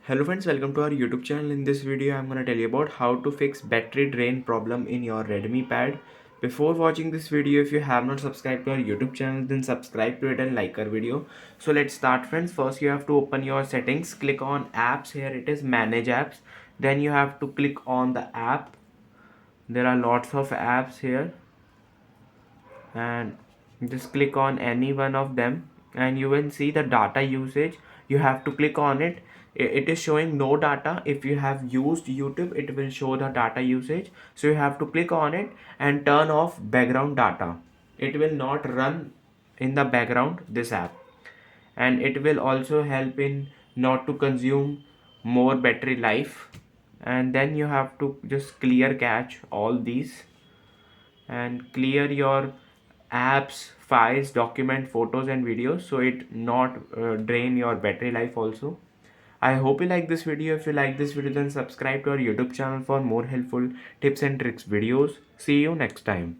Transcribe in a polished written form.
Hello friends, welcome to our YouTube channel. In this video, I'm going to tell you about how to fix battery drain problem in your Redmi pad. Before watching this video, if you have not subscribed to our YouTube channel, then subscribe to it and like our video. So let's start friends. First, you have to open your settings, click on apps. Here it is manage apps. Then you have to click on the app. There are lots of apps here and just click on any one of them and you will see the data usage. You have to click on it. It is showing no data. If you have used YouTube, it will show the data usage, so you have to click on it and turn off background data. It will not run in the background, this app, and it will also help in not to consume more battery life. And then you have to just clear cache all these and clear your apps, files, document, photos and videos, so it not drain your battery life also. I hope you like this video. If you like this video, then subscribe to our YouTube channel for more helpful tips and tricks videos. See you next time.